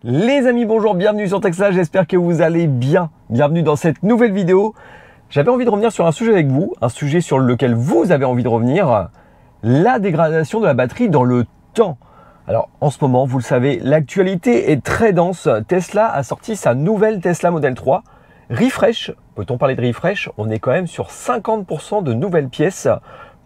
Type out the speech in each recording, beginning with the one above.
Les amis, bonjour, bienvenue sur Tesla, j'espère que vous allez bien. Bienvenue dans cette nouvelle vidéo. J'avais envie de revenir sur un sujet avec vous, un sujet sur lequel vous avez envie de revenir, la dégradation de la batterie dans le temps. Alors en ce moment, vous le savez, l'actualité est très dense. Tesla a sorti sa nouvelle Tesla Model 3. Refresh, peut-on parler de refresh? On est quand même sur 50% de nouvelles pièces.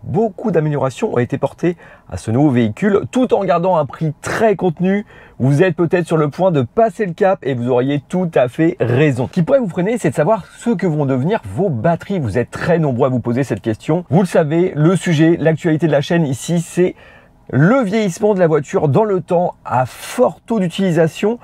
Beaucoup d'améliorations ont été portées à ce nouveau véhicule tout en gardant un prix très contenu. Vous êtes peut-être sur le point de passer le cap et vous auriez tout à fait raison. Ce qui pourrait vous freiner, c'est de savoir ce que vont devenir vos batteries. Vous êtes très nombreux à vous poser cette question. Vous le savez, le sujet, l'actualité de la chaîne ici, c'est le vieillissement de la voiture dans le temps à fort taux d'utilisation.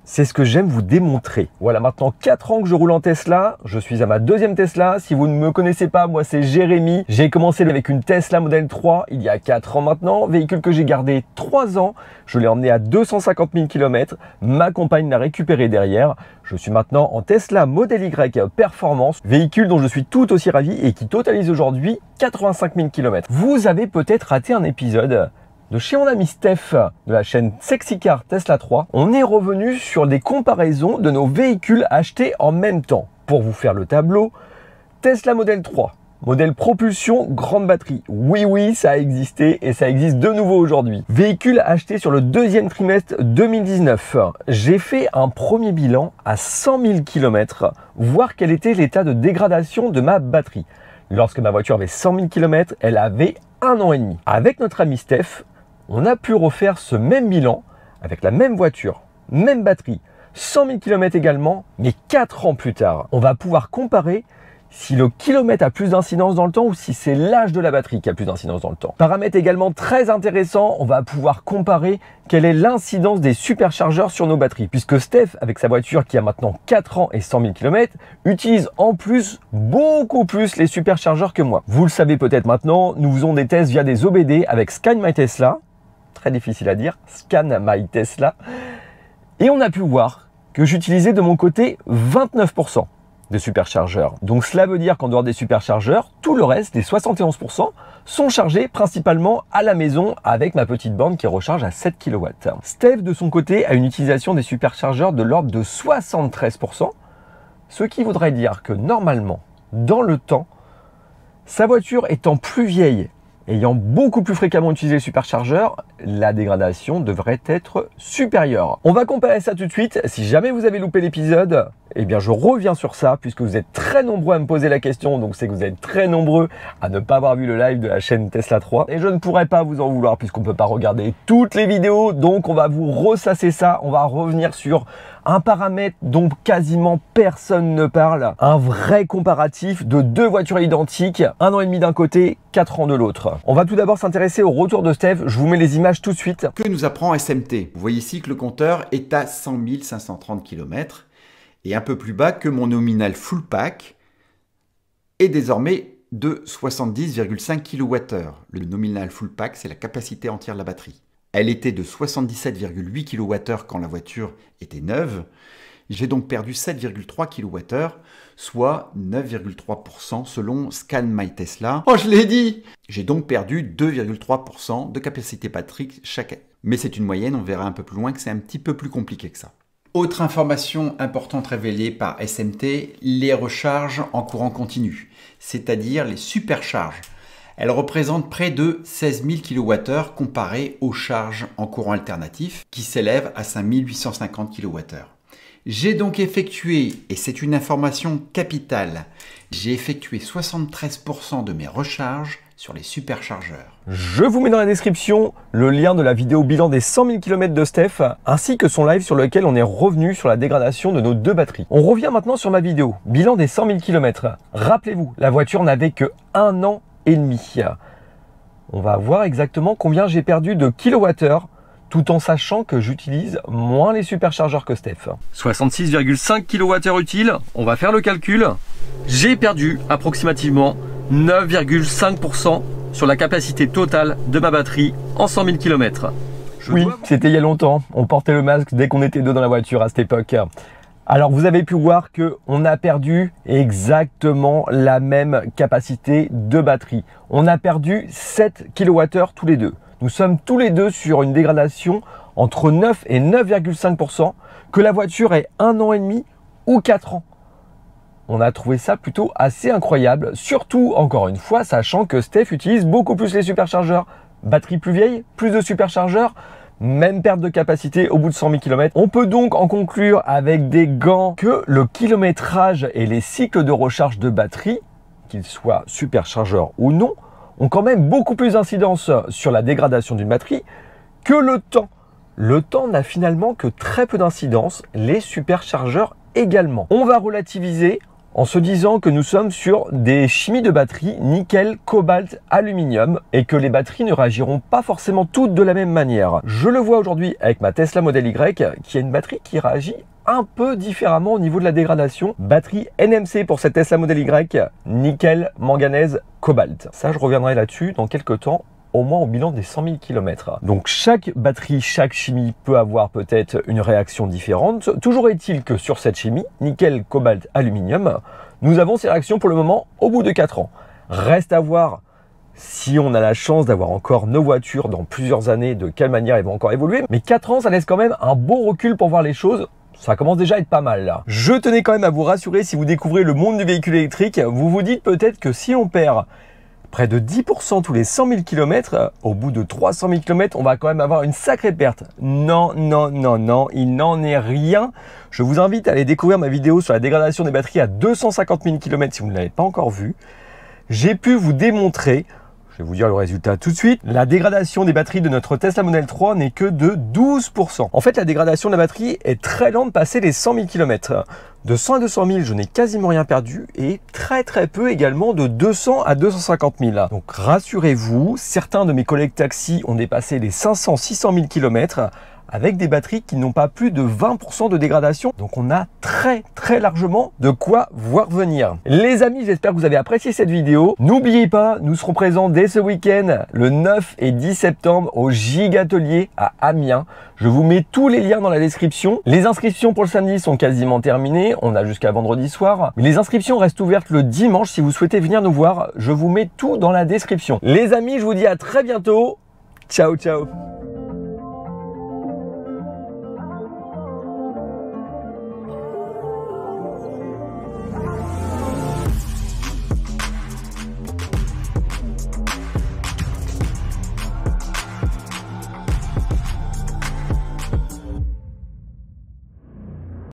C'est ce que j'aime vous démontrer. Voilà, maintenant 4 ans que je roule en Tesla. Je suis à ma deuxième Tesla. Si vous ne me connaissez pas, moi c'est Jérémy. J'ai commencé avec une Tesla Model 3 il y a 4 ans maintenant. Véhicule que j'ai gardé 3 ans. Je l'ai emmené à 250 000 km. Ma compagne l'a récupéré derrière. Je suis maintenant en Tesla Model Y Performance. Véhicule dont je suis tout aussi ravi et qui totalise aujourd'hui 85 000 km. Vous avez peut-être raté un épisode de chez mon ami Steph de la chaîne Sexy Car Tesla 3, on est revenu sur des comparaisons de nos véhicules achetés en même temps. Pour vous faire le tableau, Tesla Model 3, modèle propulsion grande batterie. Oui, ça a existé et ça existe de nouveau aujourd'hui. Véhicule acheté sur le deuxième trimestre 2019. J'ai fait un premier bilan à 100 000 km, voir quel était l'état de dégradation de ma batterie. Lorsque ma voiture avait 100 000 km, elle avait 1 an et demi. Avec notre ami Steph, on a pu refaire ce même bilan avec la même voiture, même batterie, 100 000 km également, mais 4 ans plus tard. On va pouvoir comparer si le kilomètre a plus d'incidence dans le temps ou si c'est l'âge de la batterie qui a plus d'incidence dans le temps. Paramètre également très intéressant, on va pouvoir comparer quelle est l'incidence des superchargeurs sur nos batteries. Puisque Steph, avec sa voiture qui a maintenant 4 ans et 100 000 km, utilise en plus beaucoup plus les superchargeurs que moi. Vous le savez peut-être maintenant, nous faisons des tests via des OBD avec Scan My Tesla. Très difficile à dire, Scan My Tesla. Et on a pu voir que j'utilisais de mon côté 29% de superchargeurs. Donc cela veut dire qu'en dehors des superchargeurs, tout le reste, les 71%, sont chargés principalement à la maison avec ma petite borne qui recharge à 7 kW. Steph de son côté a une utilisation des superchargeurs de l'ordre de 73%, ce qui voudrait dire que normalement, dans le temps, sa voiture étant plus vieille, ayant beaucoup plus fréquemment utilisé les superchargeurs, la dégradation devrait être supérieure. On va comparer ça tout de suite. Si jamais vous avez loupé l'épisode, eh bien je reviens sur ça puisque vous êtes très nombreux à me poser la question, donc c'est que vous êtes très nombreux à ne pas avoir vu le live de la chaîne Tesla 3 et je ne pourrais pas vous en vouloir puisqu'on ne peut pas regarder toutes les vidéos, donc on va vous ressasser ça, on va revenir sur un paramètre dont quasiment personne ne parle, un vrai comparatif de deux voitures identiques, 1 an et demi d'un côté, 4 ans de l'autre. On va tout d'abord s'intéresser au retour de Steph, je vous mets les images tout de suite. Que nous apprend SMT? Vous voyez ici que le compteur est à 100 530 km et un peu plus bas que mon nominal full pack est désormais de 70,5 kWh. Le nominal full pack, c'est la capacité entière de la batterie. Elle était de 77,8 kWh quand la voiture était neuve. J'ai donc perdu 7,3 kWh, soit 9,3% selon Scan My Tesla. Oh, je l'ai dit! J'ai donc perdu 2,3% de capacité batterie chaque année. Mais c'est une moyenne, on verra un peu plus loin que c'est un petit peu plus compliqué que ça. Autre information importante révélée par SMT, les recharges en courant continu, c'est-à-dire les supercharges. Elles représentent près de 16 000 kWh comparé aux charges en courant alternatif qui s'élèvent à 5 850 kWh. J'ai donc effectué, et c'est une information capitale, j'ai effectué 73% de mes recharges sur les superchargeurs. Je vous mets dans la description le lien de la vidéo bilan des 100 000 km de Steph, ainsi que son live sur lequel on est revenu sur la dégradation de nos deux batteries. On revient maintenant sur ma vidéo, bilan des 100 000 km. Rappelez-vous, la voiture n'avait que 1 an et demi. On va voir exactement combien j'ai perdu de kilowattheures tout en sachant que j'utilise moins les superchargeurs que Steph. 66,5 kWh utiles, on va faire le calcul. J'ai perdu approximativement 9,5% sur la capacité totale de ma batterie en 100 000 km. Oui, c'était il y a longtemps. On portait le masque dès qu'on était deux dans la voiture à cette époque. Alors vous avez pu voir qu'on a perdu exactement la même capacité de batterie. On a perdu 7 kWh tous les deux. Nous sommes tous les deux sur une dégradation entre 9 et 9,5%, que la voiture ait 1 an et demi ou 4 ans. On a trouvé ça plutôt assez incroyable, surtout, encore une fois, sachant que Steph utilise beaucoup plus les superchargeurs. Batterie plus vieille, plus de superchargeurs, même perte de capacité au bout de 100 000 km. On peut donc en conclure avec des gants que le kilométrage et les cycles de recharge de batterie, qu'ils soient superchargeurs ou non, ont quand même beaucoup plus d'incidence sur la dégradation d'une batterie que le temps. Le temps n'a finalement que très peu d'incidence, les superchargeurs également. On va relativiser en se disant que nous sommes sur des chimies de batterie nickel, cobalt, aluminium et que les batteries ne réagiront pas forcément toutes de la même manière. Je le vois aujourd'hui avec ma Tesla Model Y qui a une batterie qui réagit un peu différemment au niveau de la dégradation. Batterie NMC pour cette Tesla Model Y, nickel, manganèse, cobalt. Ça, je reviendrai là-dessus dans quelques temps, au moins au bilan des 100 000 km. Donc chaque batterie, chaque chimie peut avoir peut-être une réaction différente. Toujours est-il que sur cette chimie, nickel, cobalt, aluminium, nous avons ces réactions pour le moment au bout de 4 ans. Reste à voir si on a la chance d'avoir encore nos voitures dans plusieurs années, de quelle manière elles vont encore évoluer. Mais 4 ans, ça laisse quand même un bon recul pour voir les choses. Ça commence déjà à être pas mal là. Je tenais quand même à vous rassurer, si vous découvrez le monde du véhicule électrique, vous vous dites peut-être que si on perd près de 10% tous les 100 000 km, au bout de 300 000 km, on va quand même avoir une sacrée perte. Non, non, non, non, il n'en est rien. Je vous invite à aller découvrir ma vidéo sur la dégradation des batteries à 250 000 km si vous ne l'avez pas encore vue. J'ai pu vous démontrer, je vais vous dire le résultat tout de suite, la dégradation des batteries de notre Tesla Model 3 n'est que de 12%. En fait, la dégradation de la batterie est très lente passé les 100 000 km. De 100 à 200 000, je n'ai quasiment rien perdu et très peu également de 200 à 250 000. Donc rassurez-vous, certains de mes collègues taxis ont dépassé les 500-600 000 km avec des batteries qui n'ont pas plus de 20% de dégradation. Donc on a très largement de quoi voir venir. Les amis, j'espère que vous avez apprécié cette vidéo. N'oubliez pas, nous serons présents dès ce week-end, le 9 et 10 septembre, au Gigatelier à Amiens. Je vous mets tous les liens dans la description. Les inscriptions pour le samedi sont quasiment terminées. On a jusqu'à vendredi soir. Mais les inscriptions restent ouvertes le dimanche si vous souhaitez venir nous voir. Je vous mets tout dans la description. Les amis, je vous dis à très bientôt. Ciao, ciao.